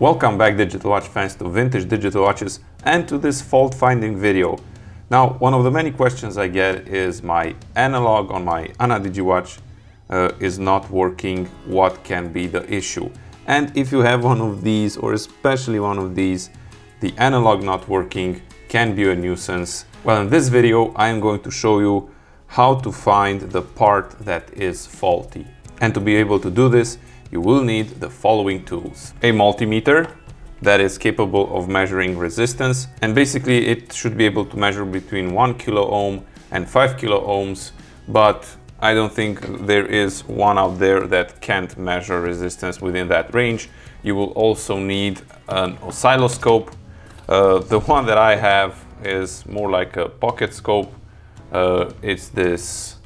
Welcome back, digital watch fans, to Vintage Digital Watches and to this fault finding video. Now, one of the many questions I get is my analog on my Ana-digi watch is not working. What can be the issue? And if you have one of these, or especially one of these, the analog not working can be a nuisance. Well, in this video, I am going to show you how to find the part that is faulty. And to be able to do this, you will need the following tools. A multimeter that is capable of measuring resistance, and basically it should be able to measure between 1 kilo ohm and 5 kilo ohms, but I don't think there is one out there that can't measure resistance within that range. You will also need an oscilloscope. The one that I have is more like a pocket scope. It's this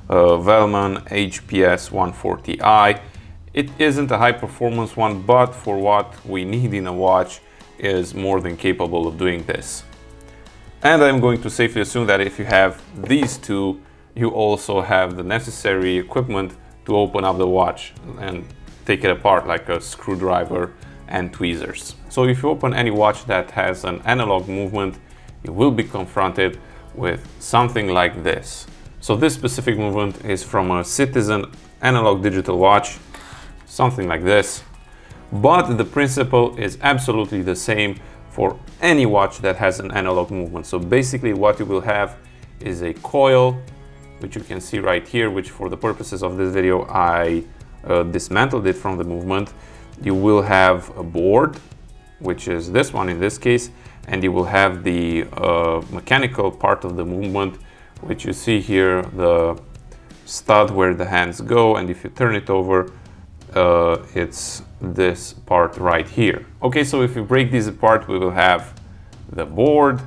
Wellman HPS 140i. It isn't a high performance one, but for what we need in a watch is more than capable of doing this. And I'm going to safely assume that if you have these two, you also have the necessary equipment to open up the watch and take it apart, like a screwdriver and tweezers. So if you open any watch that has an analog movement, you will be confronted with something like this. So this specific movement is from a Citizen analog digital watch, something like this, but the principle is absolutely the same for any watch that has an analog movement. So basically what you will have is a coil, which you can see right here, which for the purposes of this video I dismantled it from the movement. You will have a board, which is this one in this case, and you will have the mechanical part of the movement, which you see here, the stud where the hands go, and if you turn it over, it's this part right here. Okay, so if you break these apart, we will have the board,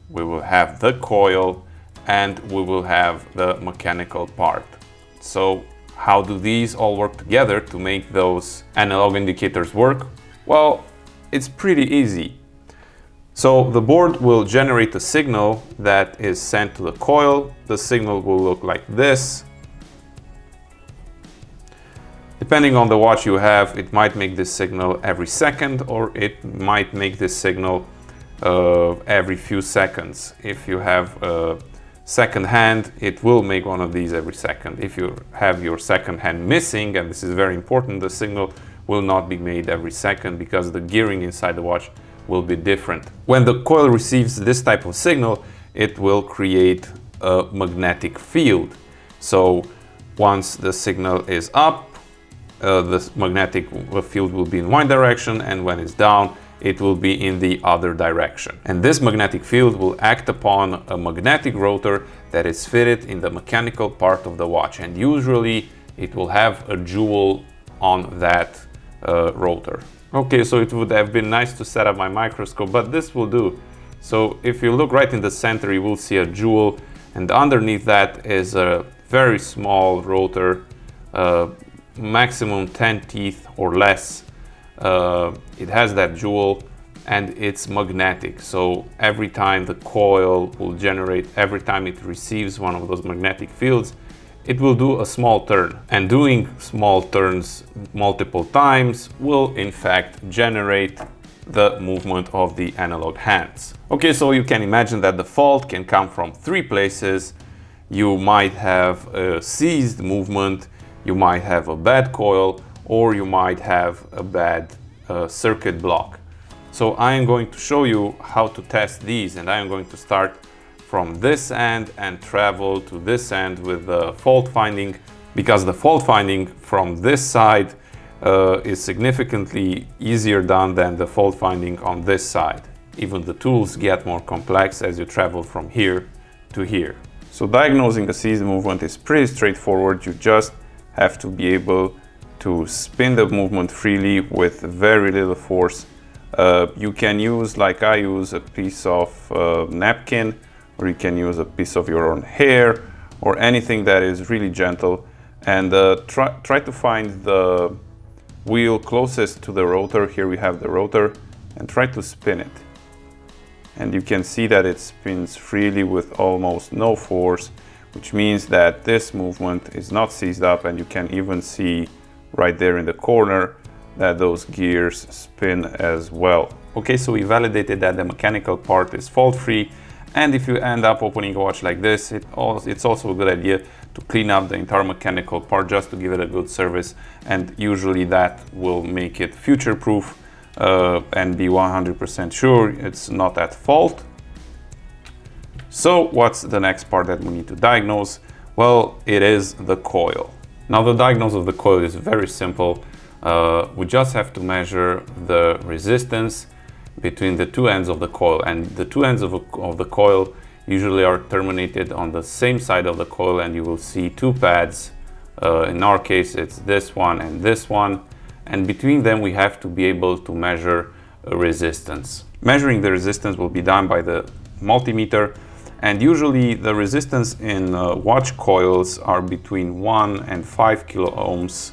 we will have the coil, and we will have the mechanical part. So how do these all work together to make those analog indicators work? Well, it's pretty easy. So the board will generate a signal that is sent to the coil. The signal will look like this. Depending on the watch you have, it might make this signal every second, or it might make this signal every few seconds. If you have a second hand, it will make one of these every second. If you have your second hand missing, and this is very important, the signal will not be made every second because the gearing inside the watch will be different. When the coil receives this type of signal, it will create a magnetic field. So once the signal is up, the magnetic field will be in one direction, and when it's down, it will be in the other direction. And this magnetic field will act upon a magnetic rotor that is fitted in the mechanical part of the watch, and usually it will have a jewel on that rotor. Okay, so it would have been nice to set up my microscope, but this will do. So if you look right in the center, you will see a jewel, and underneath that is a very small rotor, maximum 10 teeth or less. It has that jewel, and it's magnetic. So every time the coil will generate, every time it receives one of those magnetic fields, it will do a small turn. And doing small turns multiple times will in fact generate the movement of the analog hands. Okay, so you can imagine that the fault can come from three places. You might have a seized movement, you might have a bad coil, or you might have a bad circuit block. So I am going to show you how to test these, and I am going to start from this end and travel to this end with the fault finding, because the fault finding from this side is significantly easier done than the fault finding on this side. Even the tools get more complex as you travel from here to here. So diagnosing a seized movement is pretty straightforward. You just have to be able to spin the movement freely with very little force. You can use, like I use, a piece of napkin, or you can use a piece of your own hair, or anything that is really gentle, and try to find the wheel closest to the rotor. Here we have the rotor, and try to spin it. And you can see that it spins freely with almost no force, which means that this movement is not seized up, and you can even see right there in the corner that those gears spin as well. Okay, so we validated that the mechanical part is fault-free, and if you end up opening a watch like this, it's also a good idea to clean up the entire mechanical part just to give it a good service, and usually that will make it future-proof and be 100% sure it's not at fault. So what's the next part that we need to diagnose? Well, it is the coil. Now the diagnosis of the coil is very simple. We just have to measure the resistance between the two ends of the coil, and the two ends of the coil usually are terminated on the same side of the coil, and you will see two pads. In our case it's this one and this one, and between them we have to be able to measure a resistance. Measuring the resistance will be done by the multimeter, and usually the resistance in watch coils are between 1 and 5 kilo ohms.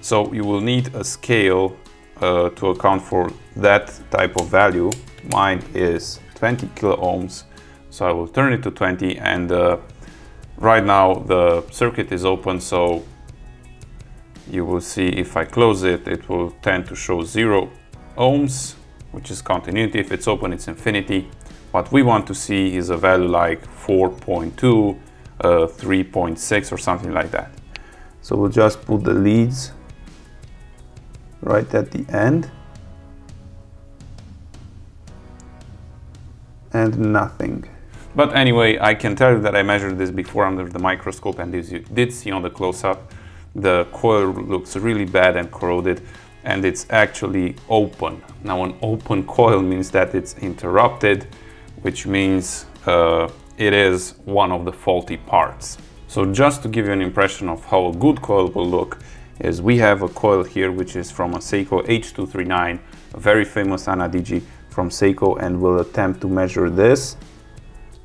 So you will need a scale to account for that type of value. Mine is 20 kilo ohms, so I will turn it to 20, and right now the circuit is open, so you will see if I close it, it will tend to show 0 ohms, which is continuity. If it's open, it's infinity. What we want to see is a value like 4.2, 3.6 or something like that. So we'll just put the leads right at the end and nothing. But anyway, I can tell you that I measured this before under the microscope, and as you did see on the close-up, the coil looks really bad and corroded, and it's actually open. Now an open coil means that it's interrupted, which means it is one of the faulty parts. So just to give you an impression of how a good coil will look, is we have a coil here which is from a Seiko H239, a very famous Ana-digi from Seiko, and we'll attempt to measure this.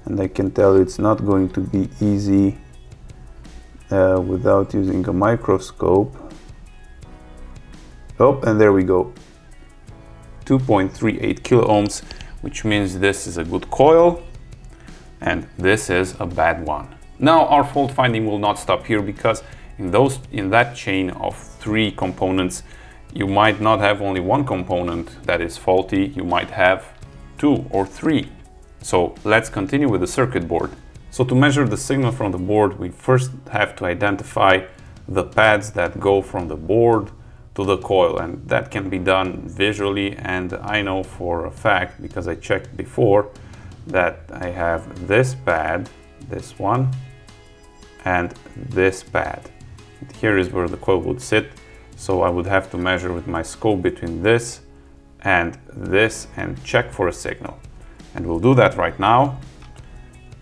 And I can tell it's not going to be easy without using a microscope. Oh, and there we go. 2.38 kilo ohms, which means this is a good coil and this is a bad one. Now our fault finding will not stop here, because in that chain of 3 components, you might not have only one component that is faulty, you might have 2 or 3. So let's continue with the circuit board. So to measure the signal from the board, we first have to identify the pads that go from the board to the coil, and that can be done visually, and I know for a fact, because I checked before, that I have this pad, this one, and this pad. Here is where the coil would sit, so I would have to measure with my scope between this and check for a signal. And we'll do that right now.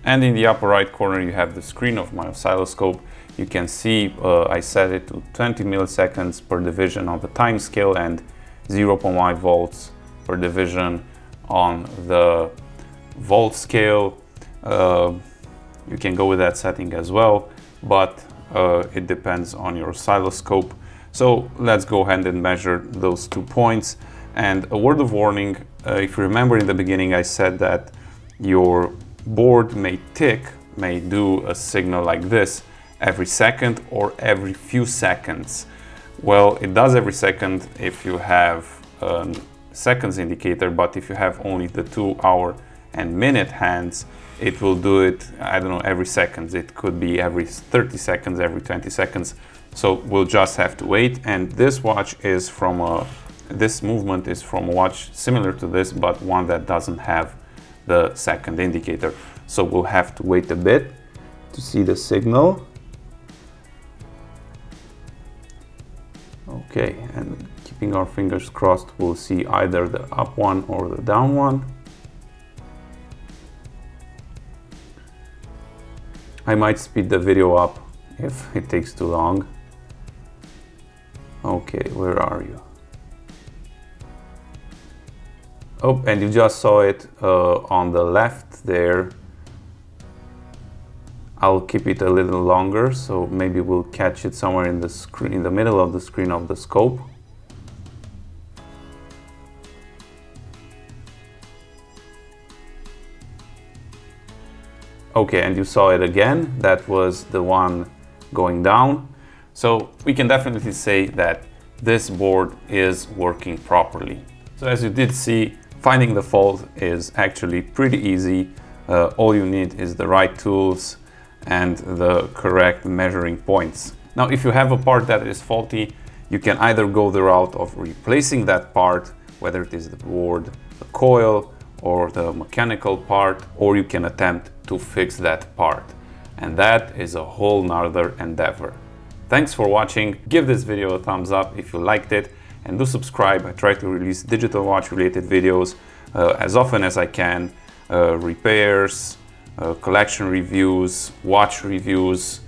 And in the upper right corner you have the screen of my oscilloscope. You can see I set it to 20 milliseconds per division on the time scale and 0.1 volts per division on the volt scale. You can go with that setting as well, but it depends on your oscilloscope. So let's go ahead and measure those 2 points. And a word of warning, if you remember in the beginning I said that your board may tick, may do a signal like this every second or every few seconds. Well, it does every second if you have a seconds indicator, but if you have only the 2 hour and minute hands, it will do it, I don't know, every second. It could be every 30 seconds, every 20 seconds. So we'll just have to wait. And this watch is from this movement is from a watch similar to this, but one that doesn't have the second indicator. So we'll have to wait a bit to see the signal. Okay, and keeping our fingers crossed, we'll see either the up one or the down one. I might speed the video up if it takes too long. Okay, where are you? Oh, and you just saw it on the left there. I'll keep it a little longer, so maybe we'll catch it somewhere in the screen, in the middle of the screen of the scope. Okay, and you saw it again. That was the one going down. So we can definitely say that this board is working properly. So as you did see, finding the fault is actually pretty easy. All you need is the right tools and the correct measuring points. Now, if you have a part that is faulty, you can either go the route of replacing that part, whether it is the board, the coil, or the mechanical part, or you can attempt to fix that part. And that is a whole nother endeavor. Thanks for watching. Give this video a thumbs up if you liked it, and do subscribe. I try to release digital watch related videos as often as I can. Repairs, collection reviews, watch reviews,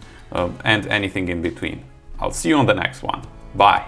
and anything in between. I'll see you on the next one. Bye.